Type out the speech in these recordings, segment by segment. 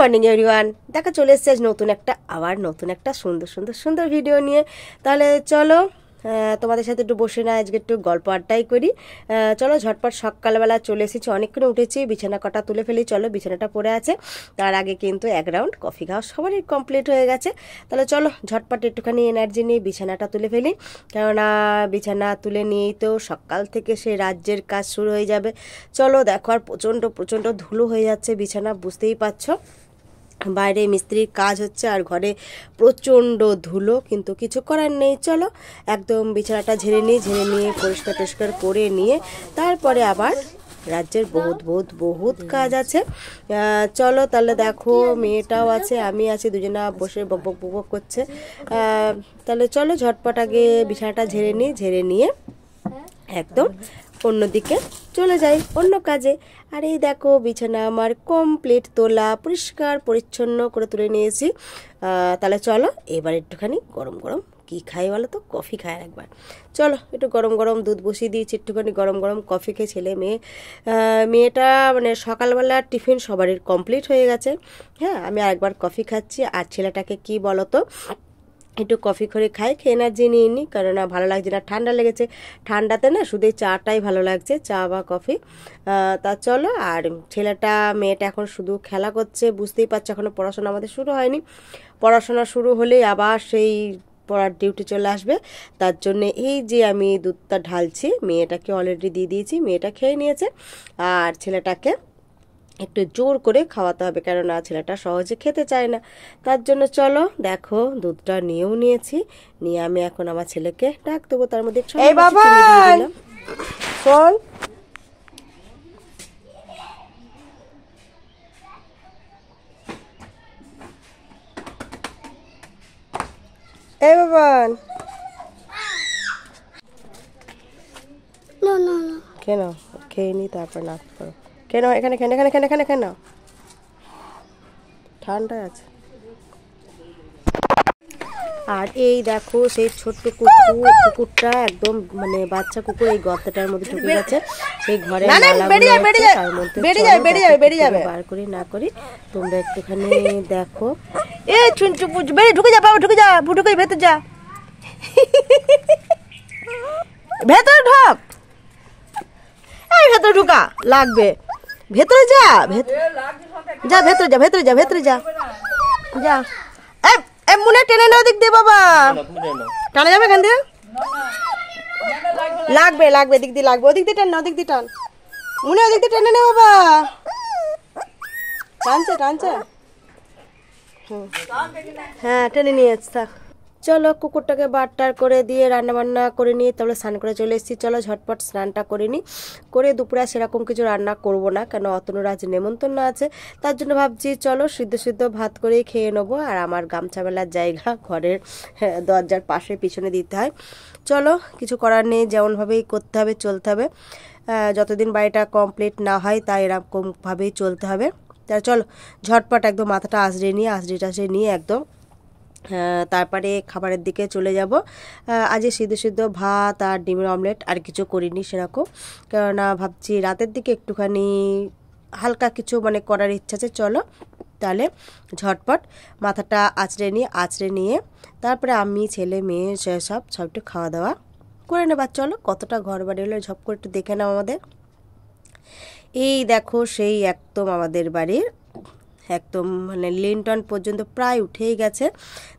Morning everyone, দেখা চলে এসেছে আবার নতুন একটা সুন্দর ভিডিও নিয়ে। তাহলে চলো তোমাদের সাথে একটু বসে না আজকে একটু গল্প আড্ডাই করি। চলো ঝটপট সকালবেলা চলে এসেছি, অনেকক্ষণ উঠেছি, বিছানা কটা তুলে ফেলি। চলো, বিছানাটা পড়ে আছে, তার আগে কিন্তু এক রাউন্ড কফি খাওয়া সবারই কমপ্লিট হয়ে গেছে। তাহলে চলো ঝটপট একটুখানি এনার্জি নিয়ে বিছানাটা তুলে ফেলি, কেননা বিছানা তুলে নিয়েই তো সকাল থেকে সেই রাজ্যের কাজ শুরু হয়ে যাবে। চলো দেখো, আর প্রচণ্ড ধুলো হয়ে যাচ্ছে বিছানা, বুঝতেই পারছো। বাইরে মিস্ত্রির কাজ হচ্ছে আর ঘরে প্রচণ্ড ধুলো, কিন্তু কিছু করার নেই। চলো একদম বিছানাটা ঝেড়ে নিয়ে পরিষ্কার করে নিয়ে তারপরে আবার রাজ্যের বহুত কাজ আছে। চলো তাহলে দেখো, মেয়েটাও আছে, আমি আছি, দুজনা বসে বক করছে। তাহলে চলো ঝটপট আগে বিছানাটা ঝেড়ে নিয়ে একদম অন্যদিকে চলে যাই, অন্য কাজে। আর এই দেখো বিছানা আমার কমপ্লিট তোলা, পরিষ্কার পরিচ্ছন্ন করে তুলে নিয়েছি। তাহলে চলো এবার একটুখানি গরম কি খাই বলো তো, কফি খাই একবার। চলো একটু গরম দুধ বসিয়ে দিয়েছি, একটুখানি গরম কফি খেয়ে ছেলে মেয়েটা মানে সকালবেলা টিফিন সবারই কমপ্লিট হয়ে গেছে। হ্যাঁ, আমি আরেকবার কফি খাচ্ছি। আর ছেলেটাকে কি বলো তো, একটু কফি করে খেয়ে এনার্জি নিয়ে নিই, কেননা ভালো লাগছে না, ঠান্ডা লেগেছে। ঠান্ডাতে না শুধু চাটাই ভালো লাগছে, চা বা কফি। তা চলো, আর মেয়েটা এখন শুধু খেলা করছে, বুঝতেই পারছো এখনও পড়াশোনা আমাদের শুরু হয়নি। পড়াশোনা শুরু হলেই আবার সেই পড়ার ডিউটি চলে আসবে। তার জন্য এই যে আমি দুধটা ঢালছি, মেয়েটাকে অলরেডি দিয়ে দিয়েছি, মেয়েটা খেয়ে নিয়েছে। আর ছেলেটাকে একটু জোর করে খাওয়াতে হবে, কেননা ছেলেটা সহজে খেতে চায় না। তার জন্য চলো দেখো, দুধটা নিয়েও নিয়েছি, নিয়ে আমি এখন আমার ছেলেকে ডাক দেবো। তার মধ্যে এই বাবা শোন, এই বাবান, কেন খেয়ে নি, তারপর নাক করো। কেন এখানে কেন ঠান্ডা আছে। আর এই দেখো সেই ছোট্ট কুকুরটা একদম মানে বাচ্চা কুকুর এই গর্তটার মধ্যে ঢুকে গেছে, সেই ঘরে বার করি না করি। তোমরা একটুখানি দেখো, ঢুকে যা ভেতর যা, ভেতরে ঢোক, এই ভেতরে ঢুকা লাগবে, ভেতরে যা ভেতরে যা মনে টেনে নাও, দিক দিয়ে বাবা টানা যাবে, এখান দিয়ে লাগবে দিক দিয়ে লাগবে, ওদিক দিয়ে টান, ওদিক দিয়ে টান, মনে ওদিক দিয়ে টেনে নে বাবা, টানছে হ্যাঁ টেনে নিয়ে আসছে। চলো কুকুরটাকে বাট্টার করে দিয়ে রান্না করে নিয়ে তাহলে স্নান করে চলে এসেছি। চলো ঝটপট স্নানটা করে নিই, করে দুপুরে সেরকম কিছু রান্না করব না, কেন অতনুর আজ নেমন্তন্ন আছে। তার জন্য ভাবছি চলো সিদ্ধ ভাত করেই খেয়ে নেবো। আর আমার গামছা মেলার জায়গা ঘরের দরজার পাশে পিছনে দিতে হয়। চলো কিছু করার নেই, যেমনভাবেই করতে হবে, চলতে হবে। যতদিন বাড়িটা কমপ্লিট না হয় তাই এরকমভাবেই চলতে হবে। তা চলো ঝটপট একদম মাথাটা আঁচড়ে নিয়ে একদম তারপরে খাবারের দিকে চলে যাব। আজ সিদ্ধ ভাত আর ডিমের অমলেট, আর কিছু করিনি সেরকম, কেননা ভাবছি রাতের দিকে একটুখানি হালকা কিছু মানে করার ইচ্ছা আছে। চলো তাহলে ঝটপট মাথাটা আঁচড়ে নিয়ে তারপরে আমি ছেলে মেয়ে সব একটু খাওয়া দাওয়া করে নেবার। চলো কতটা ঘর বাড়ি হলো ঝপ করে একটু দেখে নাও আমাদের। এই দেখো সেই একদম আমাদের বাড়ির একদম মানে লিন্টন পর্যন্ত প্রায় উঠেই গেছে।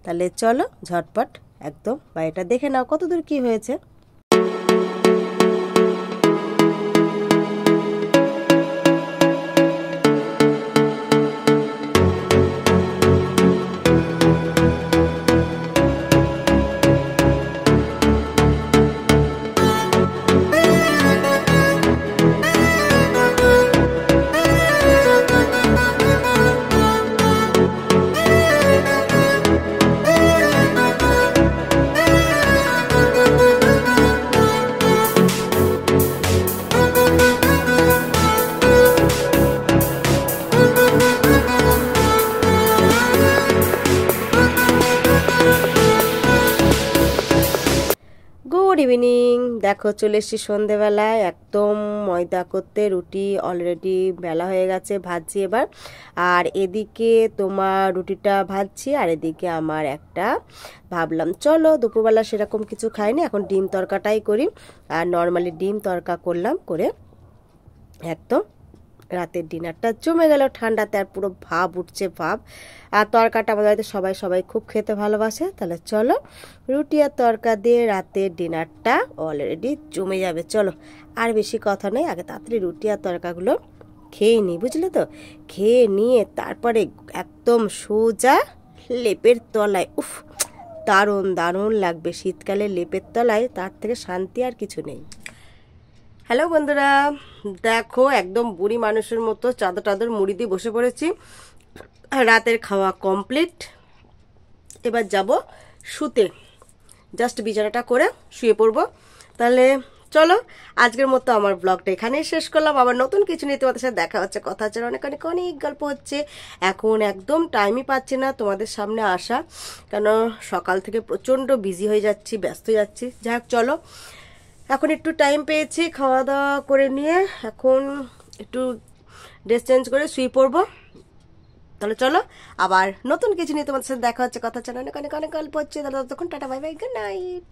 তাহলে চলো ঝটপট একদম বাড়িটা দেখে নাও কতদূর কি হয়েছে। Good evening. দেখো চলে এসেছি সন্ধেবেলায়, একদম ময়দা করতে, রুটি অলরেডি বেলা হয়ে গেছে, ভাজছি এবার। আর এদিকে তোমার রুটিটা ভাজছি, আর এদিকে আমার একটা ভাবলাম চলো দুপুরবেলা সেরকম কিছু খাইনি, এখন ডিম তরকাটাই করি। আর নর্মালি ডিম তরকা করলাম, করে একদম রাতের ডিনারটা জমে গেল ঠান্ডাতে, আর পুরো ভাব উঠছে ভাব। আর তরকাটা আমাদের বাড়িতে সবাই সবাই খুব খেতে ভালোবাসে। তাহলে চলো রুটি আর তরকা দিয়ে রাতের ডিনারটা অলরেডি জমে যাবে। চলো আর বেশি কথা নেই, আগে তাড়াতাড়ি রুটি আর তরকাগুলো খেয়ে নিই, বুঝলে তো। খেয়ে নিয়ে তারপরে একদম সোজা লেপের তলায়, উফ দারুণ দারুণ লাগবে শীতকালে লেপের তলায়, তার থেকে শান্তি আর কিছু নেই। হ্যালো বন্ধুরা, দেখো একদম বুড়ি মানুষের মতো চাদর টাদর মুড়ি দিয়ে বসে পড়েছি। রাতের খাওয়া কমপ্লিট, এবার যাব শুতে, জাস্ট বিছানাটা করে শুয়ে পড়বো। তাহলে চলো আজকের মতো আমার ব্লগটা এখানেই শেষ করলাম। আবার নতুন কিছু নিয়ে তোমাদের সাথে দেখা হচ্ছে, কথা হচ্ছে, অনেক অনেক অনেক গল্প হচ্ছে। এখন একদম টাইমই পাচ্ছি না তোমাদের সামনে আসা, কেন সকাল থেকে প্রচণ্ড বিজি হয়ে যাচ্ছি, ব্যস্ত হয়ে যাচ্ছি। যাই হোক চলো, এখন একটু টাইম পেয়েছি, খাওয়া দাওয়া করে নিয়ে এখন একটু ড্রেস চেঞ্জ করে শুয়ে পড়বো। তাহলে চলো আবার নতুন কিছু নিয়ে তোমাদের সাথে দেখা হচ্ছে, কথা হচ্ছে, অনেক অনেক অনেক গল্প হচ্ছে। তাহলে ততক্ষণ tata, bye bye, good night.